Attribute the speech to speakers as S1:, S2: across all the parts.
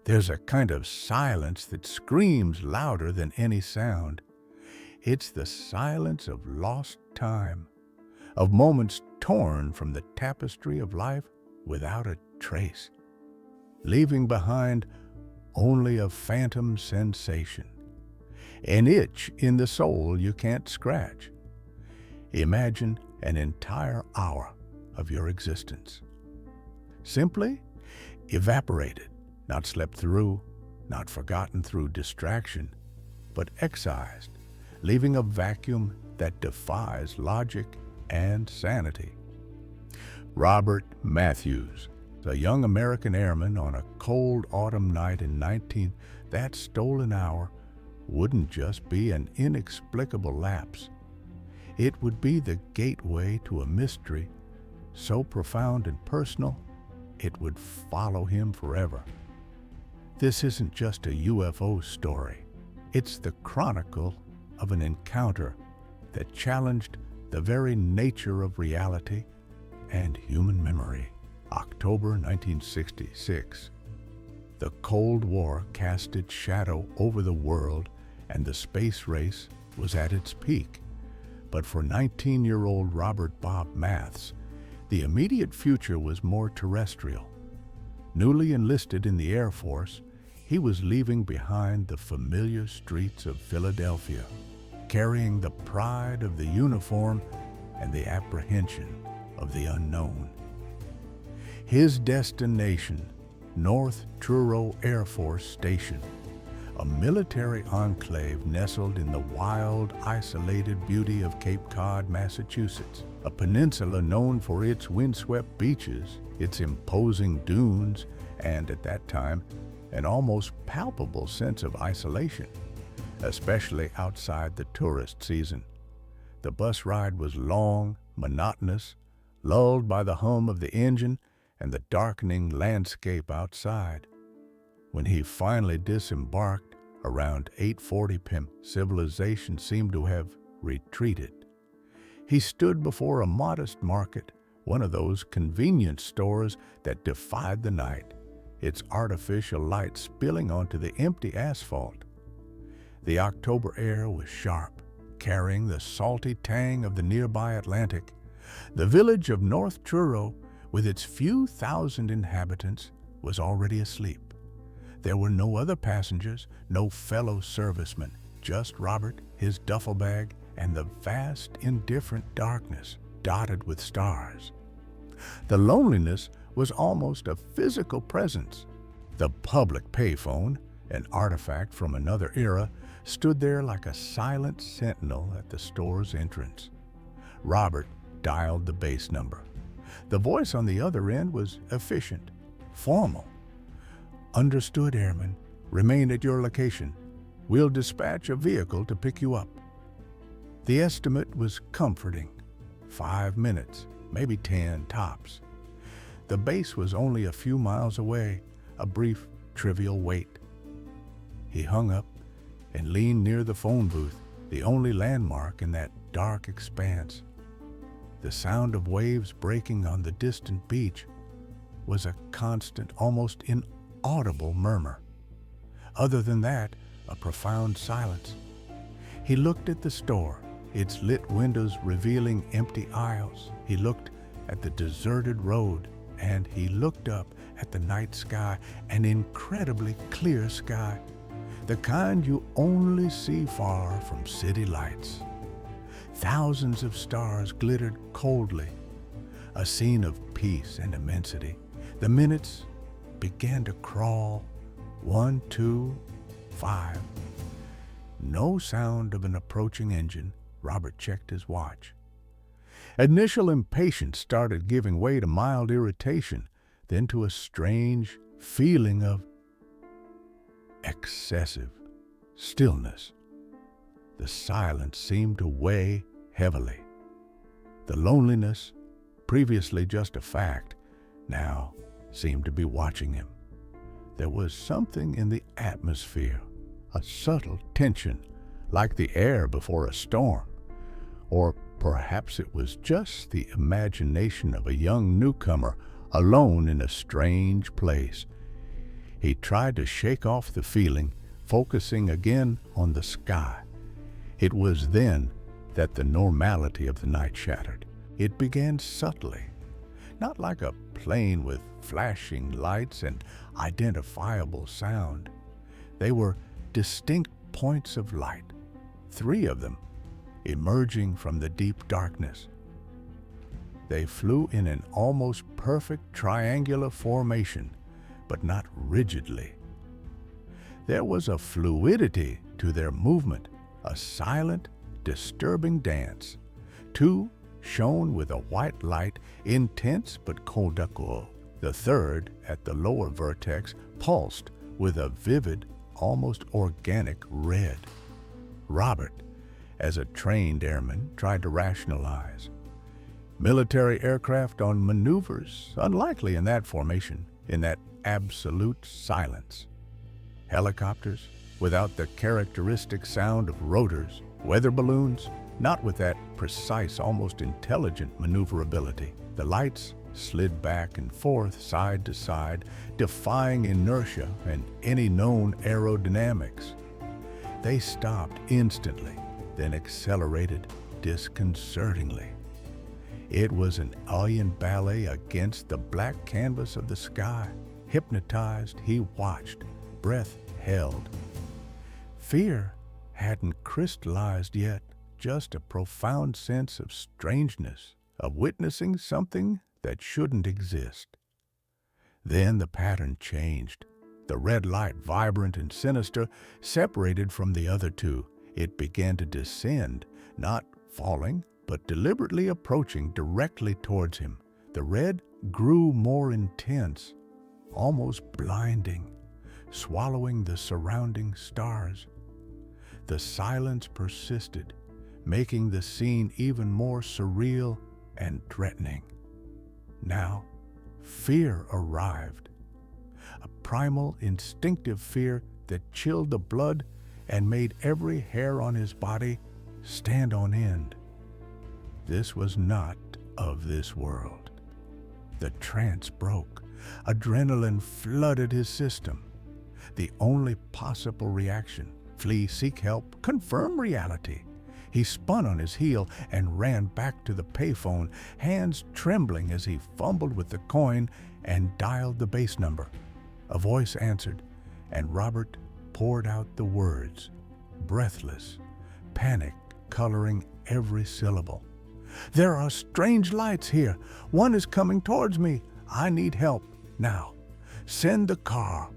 S1: There's a kind of silence that screams louder than any sound. It's the silence of lost time, of moments torn from the tapestry of life without a trace, leaving behind only a phantom sensation, an itch in the soul you can't scratch. Imagine an entire hour of your existence, simply evaporated, not slept through, not forgotten through distraction, but excised, leaving a vacuum that defies logic and sanity. Robert Matthews, a young American airman on a cold autumn night in that stolen hour wouldn't just be an inexplicable lapse. It would be the gateway to a mystery so profound and personal, it would follow him forever. This isn't just a UFO story. It's the chronicle of an encounter that challenged the very nature of reality and human memory. October 1966. The Cold War cast its shadow over the world and the space race was at its peak. But for 19-year-old Robert Bob Maths, the immediate future was more terrestrial. Newly enlisted in the Air Force, he was leaving behind the familiar streets of Philadelphia, carrying the pride of the uniform and the apprehension of the unknown. His destination, North Truro Air Force Station, a military enclave nestled in the wild, isolated beauty of Cape Cod, Massachusetts, a peninsula known for its windswept beaches, its imposing dunes, and at that time, an almost palpable sense of isolation, especially outside the tourist season. The bus ride was long, monotonous, lulled by the hum of the engine and the darkening landscape outside. When he finally disembarked around 8:40 p.m., civilization seemed to have retreated. He stood before a modest market, one of those convenience stores that defied the night, its artificial light spilling onto the empty asphalt. The October air was sharp, carrying the salty tang of the nearby Atlantic. The village of North Truro, with its few thousand inhabitants, was already asleep. There were no other passengers, no fellow servicemen, just Robert, his duffel bag, and the vast, indifferent darkness dotted with stars. The loneliness was almost a physical presence. The public payphone, an artifact from another era, stood there like a silent sentinel at the store's entrance. Robert dialed the base number. The voice on the other end was efficient, formal. "Understood, Airman. Remain at your location. We'll dispatch a vehicle to pick you up." The estimate was comforting. 5 minutes, maybe 10 tops. The base was only a few miles away, a brief, trivial wait. He hung up and leaned near the phone booth, the only landmark in that dark expanse. The sound of waves breaking on the distant beach was a constant, almost inaudible murmur. Other than that, a profound silence. He looked at the store, its lit windows revealing empty aisles. He looked at the deserted road, and he looked up at the night sky, an incredibly clear sky, the kind you only see far from city lights. Thousands of stars glittered coldly, a scene of peace and immensity. The minutes began to crawl. 1, 2, 5. No sound of an approaching engine. Robert checked his watch. Initial impatience started giving way to mild irritation, then to a strange feeling of excessive stillness. The silence seemed to weigh heavily. The loneliness, previously just a fact, now seemed to be watching him. There was something in the atmosphere, a subtle tension, like the air before a storm. Or perhaps it was just the imagination of a young newcomer alone in a strange place. He tried to shake off the feeling, focusing again on the sky. It was then that the normality of the night shattered. It began subtly, not like a plane with flashing lights and identifiable sound. They were distinct points of light, 3 of them, emerging from the deep darkness. They flew in an almost perfect triangular formation, but not rigidly. There was a fluidity to their movement, a silent, disturbing dance. 2 shone with a white light, intense but colloquial. The third, at the lower vertex, pulsed with a vivid, almost organic red. Robert, as a trained airman, tried to rationalize. Military aircraft on maneuvers, unlikely in that formation, in that absolute silence. Helicopters, without the characteristic sound of rotors. Weather balloons, not with that precise, almost intelligent maneuverability. The lights slid back and forth, side to side, defying inertia and any known aerodynamics. They stopped instantly, then accelerated disconcertingly. It was an alien ballet against the black canvas of the sky. Hypnotized, he watched, breath held. Fear hadn't crystallized yet, just a profound sense of strangeness, of witnessing something that shouldn't exist. Then the pattern changed. The red light, vibrant and sinister, separated from the other 2. It began to descend, not falling, but deliberately approaching directly towards him. The red grew more intense, almost blinding, swallowing the surrounding stars. The silence persisted, making the scene even more surreal and threatening. Now, fear arrived. A primal, instinctive fear that chilled the blood and made every hair on his body stand on end. This was not of this world. The trance broke. Adrenaline flooded his system. The only possible reaction, flee, seek help, confirm reality. He spun on his heel and ran back to the payphone, hands trembling as he fumbled with the coin and dialed the base number. A voice answered, and Robert poured out the words, breathless, panic coloring every syllable. "There are strange lights here. One is coming towards me. I need help now. Send the car."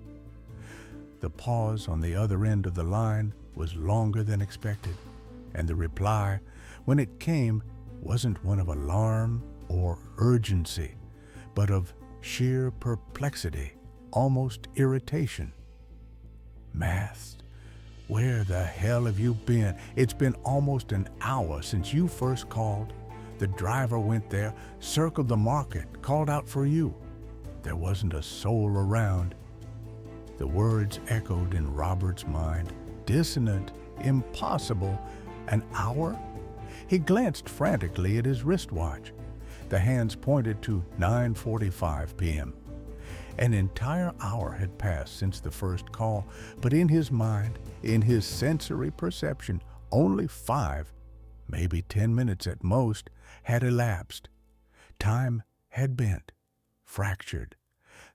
S1: The pause on the other end of the line was longer than expected, and the reply, when it came, wasn't one of alarm or urgency, but of sheer perplexity, almost irritation. "Maths, where the hell have you been? It's been almost an hour since you first called. The driver went there, circled the market, called out for you. There wasn't a soul around." The words echoed in Robert's mind, dissonant, impossible. An hour? He glanced frantically at his wristwatch. The hands pointed to 9:45 p.m. An entire hour had passed since the first call, but in his mind, in his sensory perception, only 5, maybe 10 minutes at most, had elapsed. Time had bent, fractured.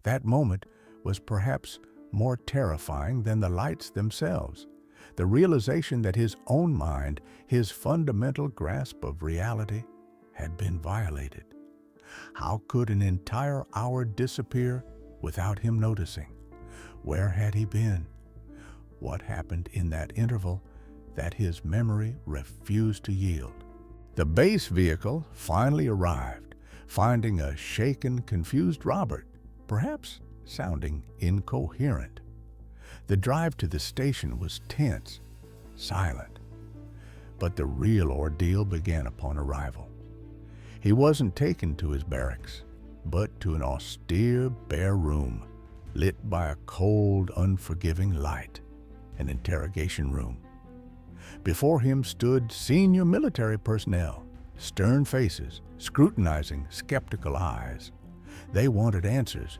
S1: That moment was perhaps more terrifying than the lights themselves. The realization that his own mind, his fundamental grasp of reality, had been violated. How could an entire hour disappear without him noticing? Where had he been? What happened in that interval that his memory refused to yield? The base vehicle finally arrived, finding a shaken, confused Robert, perhaps sounding incoherent. The drive to the station was tense, silent. But the real ordeal began upon arrival. He wasn't taken to his barracks, but to an austere, bare room, lit by a cold, unforgiving light, an interrogation room. Before him stood senior military personnel, stern faces, scrutinizing, skeptical eyes. They wanted answers,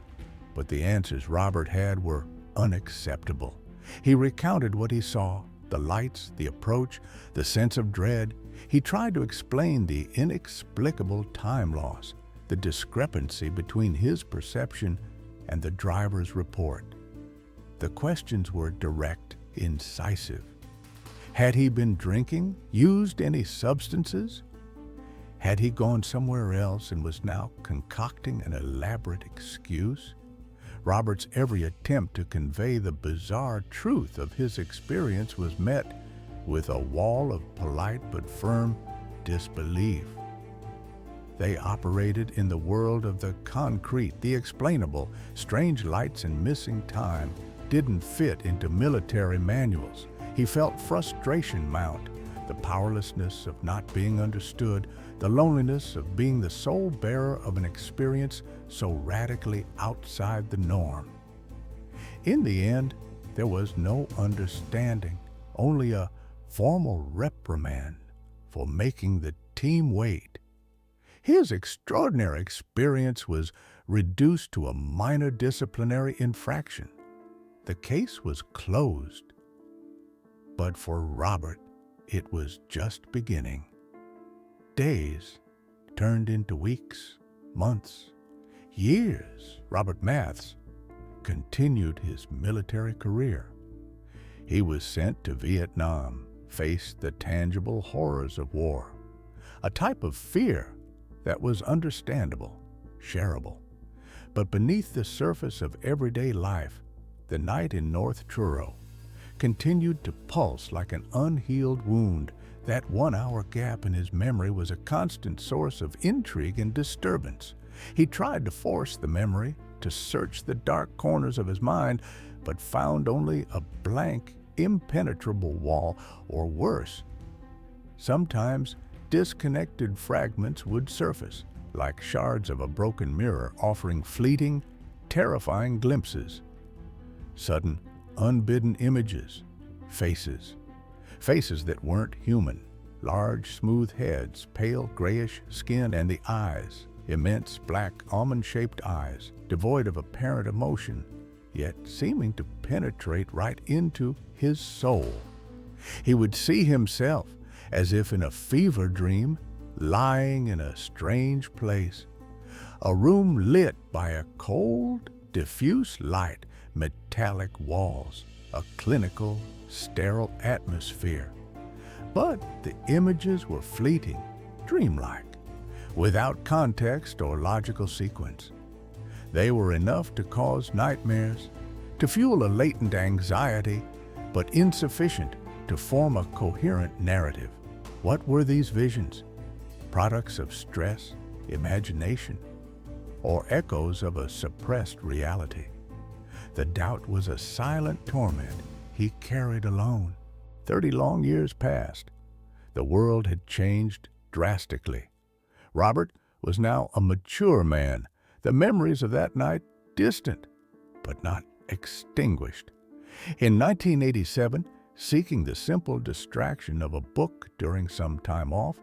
S1: but the answers Robert had were unacceptable. He recounted what he saw, the lights, the approach, the sense of dread. He tried to explain the inexplicable time loss, the discrepancy between his perception and the driver's report. The questions were direct, incisive. Had he been drinking, used any substances? Had he gone somewhere else and was now concocting an elaborate excuse? Robert's every attempt to convey the bizarre truth of his experience was met with a wall of polite but firm disbelief. They operated in the world of the concrete, the explainable. Strange lights and missing time didn't fit into military manuals. He felt frustration mount, the powerlessness of not being understood, the loneliness of being the sole bearer of an experience so radically outside the norm. In the end, there was no understanding, only a formal reprimand for making the team wait. His extraordinary experience was reduced to a minor disciplinary infraction. The case was closed. But for Robert, it was just beginning. Days turned into weeks, months, years. Robert Maths continued his military career. He was sent to Vietnam, faced the tangible horrors of war, a type of fear that was understandable, shareable. But beneath the surface of everyday life, the night in North Truro continued to pulse like an unhealed wound. That 1-hour gap in his memory was a constant source of intrigue and disturbance. He tried to force the memory, to search the dark corners of his mind, but found only a blank, impenetrable wall, or worse. Sometimes disconnected fragments would surface, like shards of a broken mirror, offering fleeting, terrifying glimpses. Sudden, unbidden images, faces that weren't human, large, smooth heads, pale, grayish skin, and the eyes, immense, black, almond-shaped eyes, devoid of apparent emotion, yet seeming to penetrate right into his soul. He would see himself, as if in a fever dream, lying in a strange place, a room lit by a cold, diffuse light, metallic walls, a clinical, sterile atmosphere. But the images were fleeting, dreamlike, without context or logical sequence. They were enough to cause nightmares, to fuel a latent anxiety, but insufficient to form a coherent narrative. What were these visions? Products of stress, imagination, or echoes of a suppressed reality? The doubt was a silent torment he carried alone. 30 long years passed. The world had changed drastically. Robert was now a mature man, the memories of that night distant, but not extinguished. In 1987, seeking the simple distraction of a book during some time off,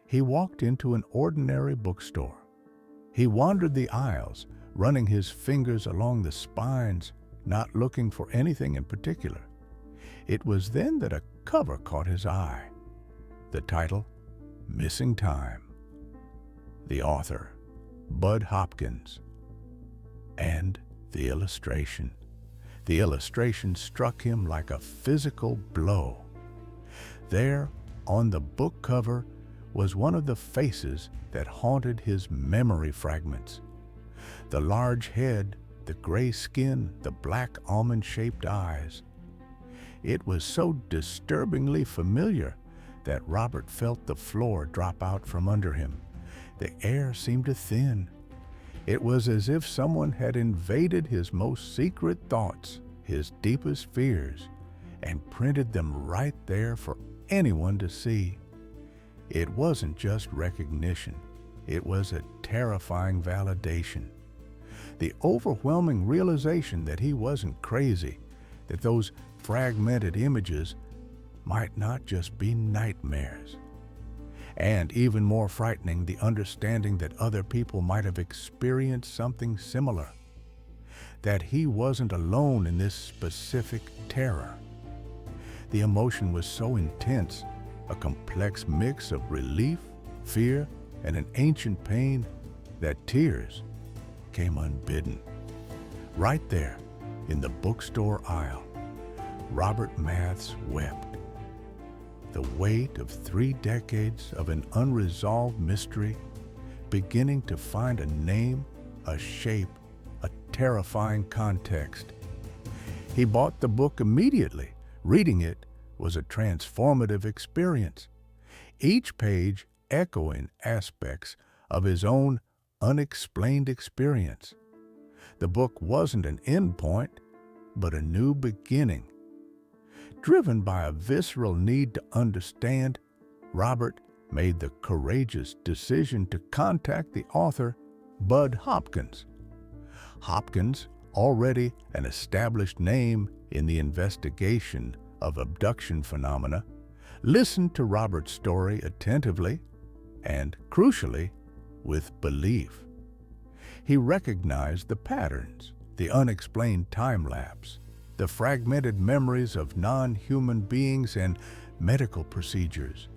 S1: he walked into an ordinary bookstore. He wandered the aisles, running his fingers along the spines, not looking for anything in particular. It was then that a cover caught his eye. The title, Missing Time. The author, Bud Hopkins. And the illustration. The illustration struck him like a physical blow. There, on the book cover, was one of the faces that haunted his memory fragments. The large head, the gray skin, the black almond-shaped eyes. It was so disturbingly familiar that Robert felt the floor drop out from under him. The air seemed to thin. It was as if someone had invaded his most secret thoughts, his deepest fears, and printed them right there for anyone to see. It wasn't just recognition. It was a terrifying validation. The overwhelming realization that he wasn't crazy, that those fragmented images might not just be nightmares. And even more frightening, the understanding that other people might have experienced something similar. that he wasn't alone in this specific terror. The emotion was so intense, a complex mix of relief, fear, and an ancient pain, that tears came unbidden. Right there, in the bookstore aisle, Robert Maths wept. The weight of 3 decades of an unresolved mystery beginning to find a name, a shape, a terrifying context. He bought the book immediately. Reading it was a transformative experience, each page echoing aspects of his own unexplained experience. The book wasn't an endpoint, but a new beginning. Driven by a visceral need to understand, Robert made the courageous decision to contact the author, Bud Hopkins. Hopkins, already an established name in the investigation of abduction phenomena, listened to Robert's story attentively and, crucially, with belief. He recognized the patterns, the unexplained time lapse, the fragmented memories of non-human beings and medical procedures.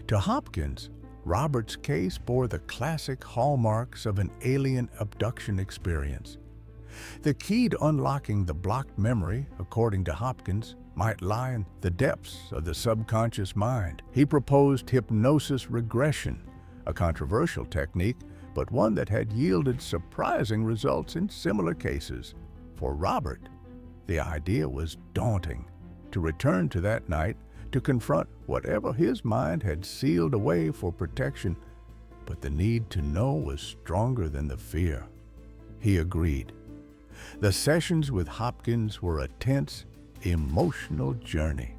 S1: To Hopkins, Robert's case bore the classic hallmarks of an alien abduction experience. The key to unlocking the blocked memory, according to Hopkins, might lie in the depths of the subconscious mind. He proposed hypnosis regression, a controversial technique, but one that had yielded surprising results in similar cases. For Robert, the idea was daunting: to return to that night, to confront whatever his mind had sealed away for protection, but the need to know was stronger than the fear. He agreed. The sessions with Hopkins were a tense, emotional journey.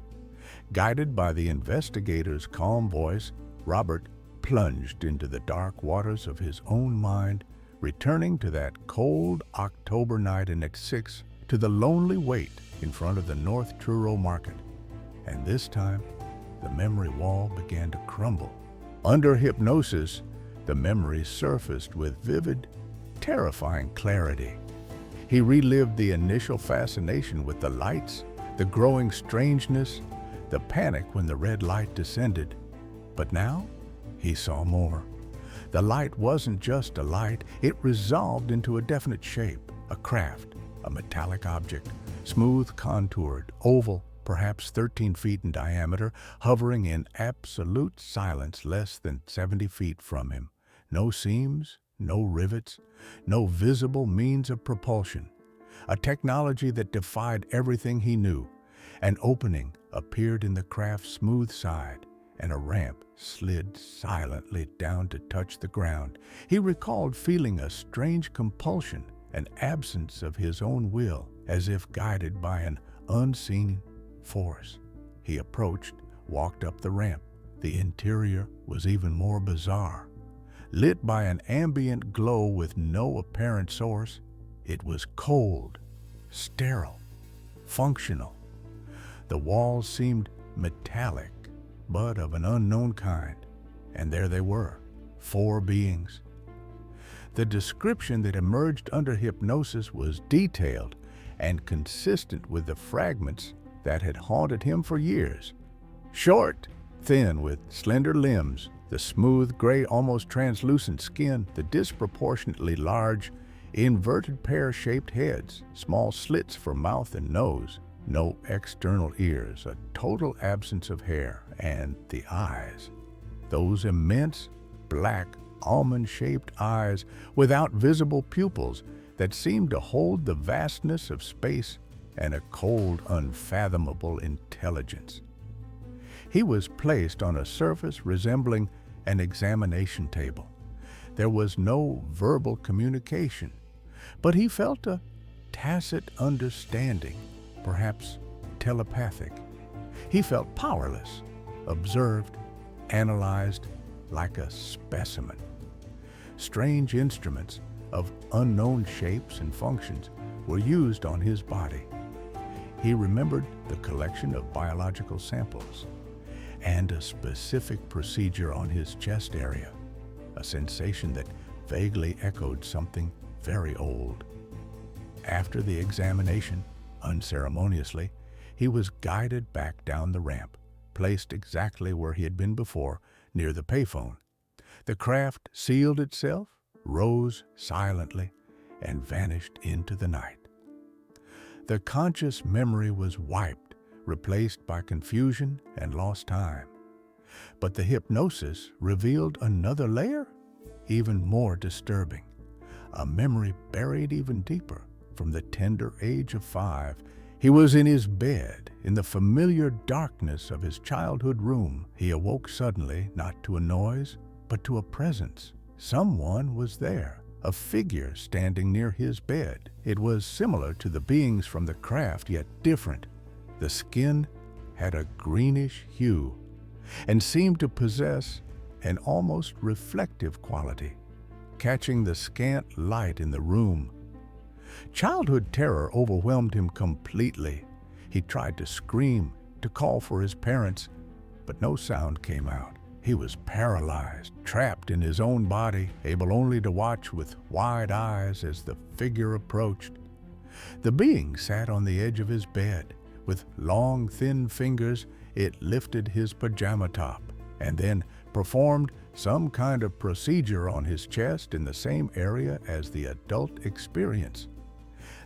S1: Guided by the investigator's calm voice, Robert plunged into the dark waters of his own mind, returning to that cold October night in '6, to the lonely wait in front of the North Truro market. And this time, the memory wall began to crumble. Under hypnosis, the memory surfaced with vivid, terrifying clarity. He relived the initial fascination with the lights, the growing strangeness, the panic when the red light descended. But now, he saw more. The light wasn't just a light, it resolved into a definite shape, a craft, a metallic object, smooth contoured, oval, perhaps 13 feet in diameter, hovering in absolute silence less than 70 feet from him. No seams, no rivets, no visible means of propulsion. A technology that defied everything he knew. An opening appeared in the craft's smooth side, and a ramp slid silently down to touch the ground. He recalled feeling a strange compulsion, an absence of his own will, as if guided by an unseen force. He approached, walked up the ramp. The interior was even more bizarre. Lit by an ambient glow with no apparent source, it was cold, sterile, functional. The walls seemed metallic, but of an unknown kind. And there they were, 4 beings. The description that emerged under hypnosis was detailed and consistent with the fragments that had haunted him for years. Short, thin, with slender limbs, the smooth, gray, almost translucent skin, the disproportionately large, inverted pear-shaped heads, small slits for mouth and nose, no external ears, a total absence of hair, and the eyes. Those immense, black, almond-shaped eyes without visible pupils that seemed to hold the vastness of space and a cold, unfathomable intelligence. He was placed on a surface resembling an examination table. There was no verbal communication, but he felt a tacit understanding, perhaps telepathic. He felt powerless, observed, analyzed like a specimen. Strange instruments of unknown shapes and functions were used on his body. He remembered the collection of biological samples and a specific procedure on his chest area, a sensation that vaguely echoed something very old. After the examination, unceremoniously, he was guided back down the ramp, placed exactly where he had been before, near the payphone. The craft sealed itself, rose silently, and vanished into the night. The conscious memory was wiped, replaced by confusion and lost time. But the hypnosis revealed another layer, even more disturbing. A memory buried even deeper. From the tender age of 5, he was in his bed, in the familiar darkness of his childhood room. He awoke suddenly, not to a noise, but to a presence. Someone was there, a figure standing near his bed. It was similar to the beings from the craft, yet different. The skin had a greenish hue and seemed to possess an almost reflective quality, catching the scant light in the room. Childhood terror overwhelmed him completely. He tried to scream, to call for his parents, but no sound came out. He was paralyzed, trapped in his own body, able only to watch with wide eyes as the figure approached. The being sat on the edge of his bed. With long, thin fingers, it lifted his pajama top and then performed some kind of procedure on his chest in the same area as the adult experience.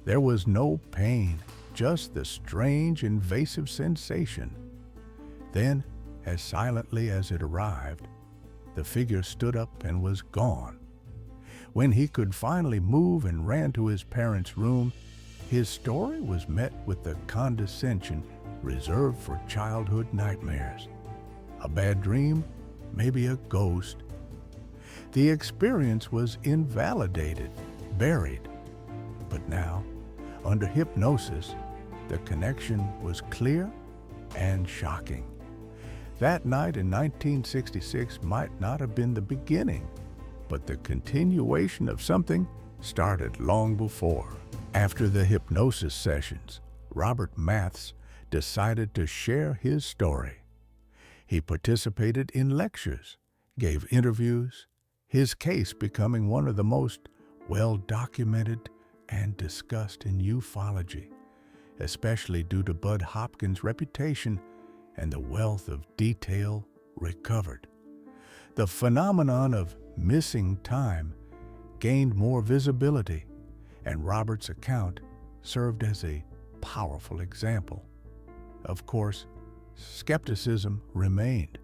S1: There was no pain, just the strange, invasive sensation. Then, as silently as it arrived, the figure stood up and was gone. When he could finally move and ran to his parents' room, his story was met with the condescension reserved for childhood nightmares. A bad dream, maybe a ghost. The experience was invalidated, buried. But now, under hypnosis, the connection was clear and shocking. That night in 1966 might not have been the beginning, but the continuation of something started long before. After the hypnosis sessions, Robert Maths decided to share his story. He participated in lectures, gave interviews, his case becoming one of the most well-documented and discussed in ufology, especially due to Bud Hopkins' reputation and the wealth of detail recovered. The phenomenon of missing time gained more visibility, and Robert's account served as a powerful example. Of course, skepticism remained.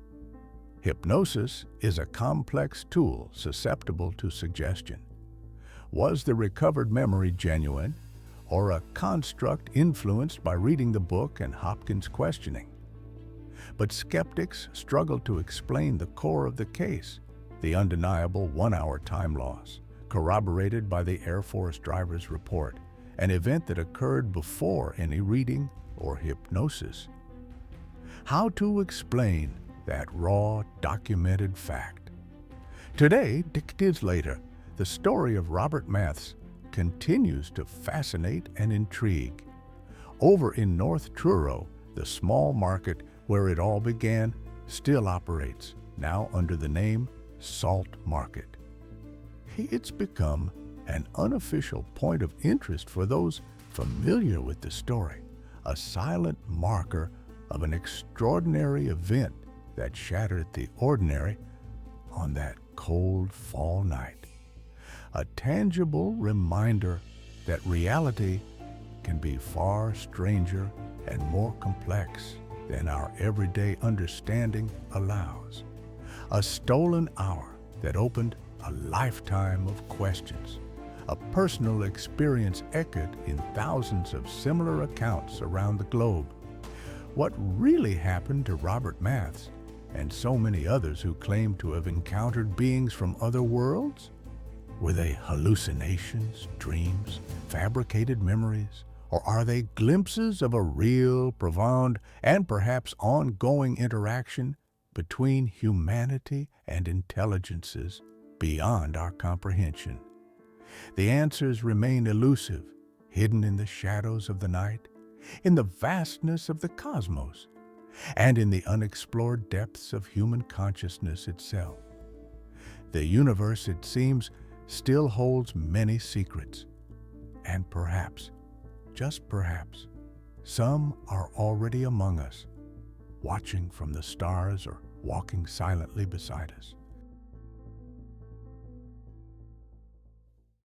S1: Hypnosis is a complex tool susceptible to suggestion. Was the recovered memory genuine, or a construct influenced by reading the book and Hopkins' questioning? But skeptics struggled to explain the core of the case, the undeniable 1-hour time loss, corroborated by the Air Force driver's report, an event that occurred before any reading or hypnosis. How to explain that raw, documented fact? Today, decades later, the story of Robert Maths continues to fascinate and intrigue. Over in North Truro, the small market where it all began still operates, now under the name Salt Market. It's become an unofficial point of interest for those familiar with the story, a silent marker of an extraordinary event that shattered the ordinary on that cold fall night. A tangible reminder that reality can be far stranger and more complex than our everyday understanding allows. A stolen hour that opened a lifetime of questions, a personal experience echoed in thousands of similar accounts around the globe. What really happened to Robert Maths and so many others who claim to have encountered beings from other worlds? Were they hallucinations, dreams, fabricated memories, or are they glimpses of a real, profound, and perhaps ongoing interaction between humanity and intelligences beyond our comprehension? The answers remain elusive, hidden in the shadows of the night, in the vastness of the cosmos, and in the unexplored depths of human consciousness itself. The universe, it seems, still holds many secrets, And perhaps, just perhaps, some are already among us, watching from the stars or walking silently beside us.